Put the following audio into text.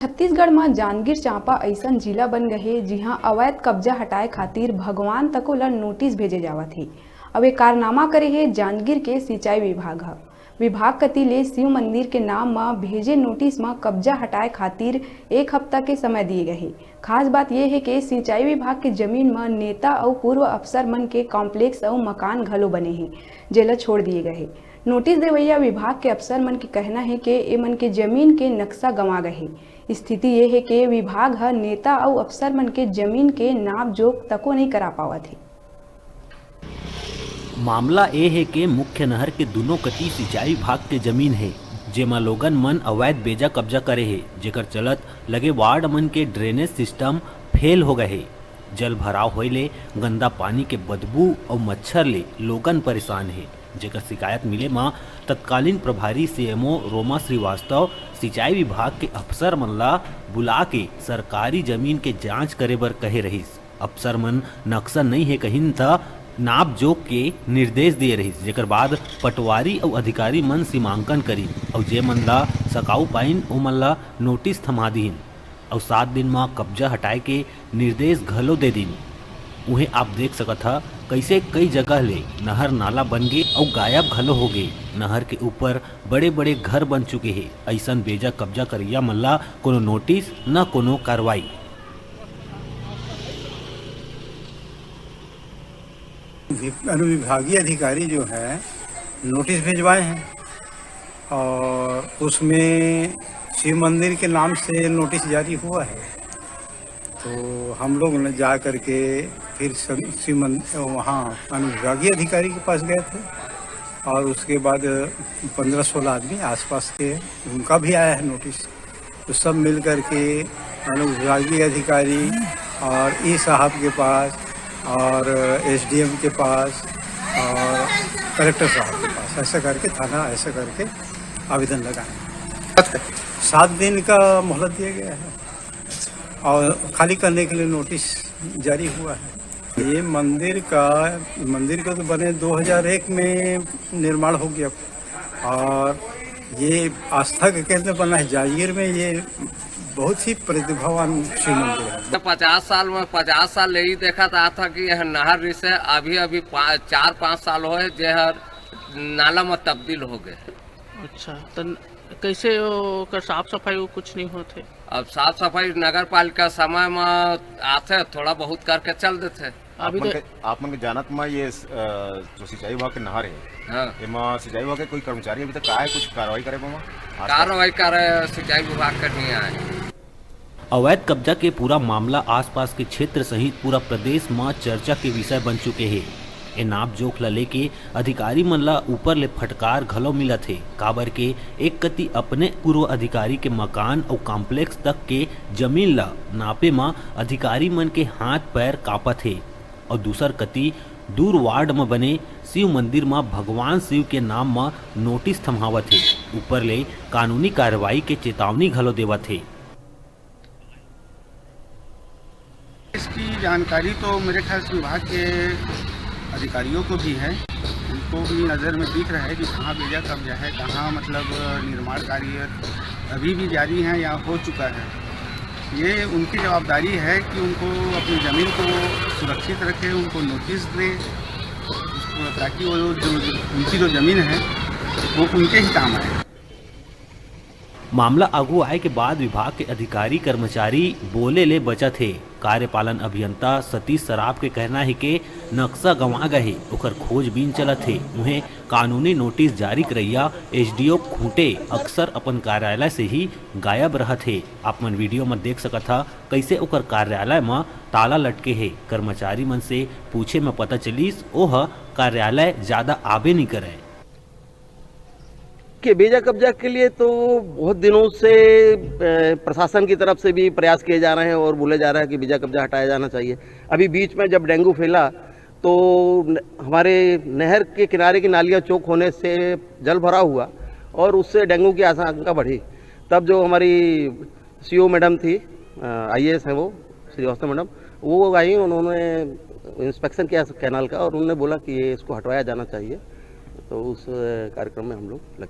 छत्तीसगढ़ में जांजगीर चांपा अइसन जिला बन गए जिहां अवैध कब्जा हटाए खातिर भगवान तको ला नोटिस भेजे जावत हे। अब ये कारनामा करे हे जांजगीर के सिंचाई विभाग ह। विभाग कती ले शिव मंदिर के नाम में भेजे नोटिस में कब्जा हटाए खातिर 1 हफ्ता के समय दिए गए हे। खास बात यह है कि सिंचाई विभाग के जमीन में नेता और पूर्व अफसर मन के कॉम्प्लेक्स और मकान घलो बने हैं, जेला छोड़ दिए गए। नोटिस देवैया विभाग के अफसर मन के कहना है कि ए मन के जमीन के नक्शा गंवा गए। स्थिति ये है कि विभाग ह नेता और अफसर मन के जमीन के नाप जोख तको नहीं करा पावत है। मामला ये है कि मुख्य नहर के दोनों कती सिंचाई विभाग के जमीन है, जेमा लोगन मन अवैध बेजा कब्जा करे है, जेकर चलत लगे वार्ड मन के ड्रेनेज सिस्टम फेल हो गए है। जल भराव होइले गंदा पानी के बदबू और मच्छर ले लोगन परेशान है, जेकर शिकायत मिले मां तत्कालीन प्रभारी सीएमओ रोमा श्रीवास्तव सिंचाई विभाग के अफसर मन ला बुला के सरकारी जमीन के जांच करे बर कहे रहिस। अफसर मन नक्शा नहीं है कहिन त नाप जोख के निर्देश दिए रहिस, जेकर बाद पटवारी और अधिकारी मन सीमांकन करी और जे मन ला सकाऊ पाइन ओ मन ला नोटिस थमा दीन और 7 दिन में कब्जा हटाए के निर्देश घलो दे दीन। उन्हें आप देख सकत हा कैसे कई जगह ले नहर नाला बन गए और गायब घलो हो गए। नहर के ऊपर बड़े बड़े घर बन चुके हैं। ऐसन बेजा कब्जा करिया मन ला कोनो नोटिस न कोनो कार्रवाई। अनुविभागीय अधिकारी जो है नोटिस भिजवाए हैं और उसमें शिव मंदिर के नाम से नोटिस जारी हुआ है। तो हम लोग ने जा करके फिर शिव मंदिर वहाँ अनुविभागीय अधिकारी के पास गए थे और उसके बाद 15-16 आदमी आसपास के उनका भी आया है नोटिस। तो सब मिल करके अनुविभागीय अधिकारी और ई साहब के पास और एसडीएम के पास और कलेक्टर साहब के पास ऐसा करके थाना ऐसा करके आवेदन लगाए। 7 दिन का मोहलत दिया गया है और खाली करने के लिए नोटिस जारी हुआ है। ये मंदिर का तो बने 2001 में निर्माण हो गया और ये आस्था का केंद्र बना है जांजगीर में। ये बहुत ही प्रतिभावान शिव मंदिर है। 50 साल में 50 साल यही देखा था कि यह नहर से अभी 4-5 साल हो जो नाला में तब्दील हो गए। अच्छा, तो कैसे का साफ सफाई कुछ नहीं होते? अब साफ सफाई नगर पालिका समय में आते थोड़ा बहुत करके चल देते। अभी आप मन के जानत में ये जो सिंचाई विभाग के नहर है, हाँ, एमा सिंचाई विभाग के कोई कर्मचारी अभी तक आए कुछ कार्रवाई करे? कार्रवाई करे सिंचाई विभाग का नहीं आए। अवैध कब्जा के पूरा मामला आसपास के क्षेत्र सहित पूरा प्रदेश में चर्चा के विषय बन चुके हैं। ए नाप जोख ला लेके अधिकारी मन ला ऊपर ले फटकार घलो मिलत है। काबर के एक कती अपने पूर्व अधिकारी के मकान और कॉम्प्लेक्स तक के जमीन ला नापे में अधिकारी मन के हाथ पैर कांपत है और दूसर कती दूर वार्ड में बने शिव मंदिर में भगवान शिव के नाम में नोटिस थमावत है। ऊपर ले कानूनी कार्रवाई के चेतावनी घलो देवत है। इसकी जानकारी तो मेरे ख्याल से विभाग के अधिकारियों को भी है, उनको भी नज़र में दिख रहा है कि कहाँ बेजा कब्जा है, कहाँ मतलब निर्माण कार्य अभी भी जारी है या हो चुका है। ये उनकी जवाबदारी है कि उनको अपनी ज़मीन को सुरक्षित रखें, उनको नोटिस दें ताकि वो उनकी जो ज़मीन है वो उनके ही काम आए। मामला आगू आए के बाद विभाग के अधिकारी कर्मचारी बोले ले बचत है। कार्यपालन अभियंता सतीश सराफ के कहना है कि नक्शा गंवा गए ओकर खोजबीन चलत है। उन्हें कानूनी नोटिस जारी करैया एसडीओ खूंटे अक्सर अपन कार्यालय से ही गायब रहत है। आप मन वीडियो में देख सकत था कैसे ओकर कार्यालय में ताला लटके है। कर्मचारी मन से पूछे में पता चलिस ओह कार्यालय ज्यादा आबे नहीं करे के बेजा कब्जा के लिए तो बहुत दिनों से प्रशासन की तरफ से भी प्रयास किए जा रहे हैं और बोले जा रहा है कि बेजा कब्जा हटाया जाना चाहिए। अभी बीच में जब डेंगू फैला तो हमारे नहर के किनारे की नालियां चौक होने से जल भरा हुआ और उससे डेंगू की आशंका बढ़ी। तब जो हमारी सीओ मैडम थी, आईएएस हैं वो श्रीवास्तव मैडम, वो आई, उन्होंने इंस्पेक्शन किया कैनाल का और उन्होंने बोला कि ये इसको हटवाया जाना चाहिए। तो उस कार्यक्रम में हम लोग लग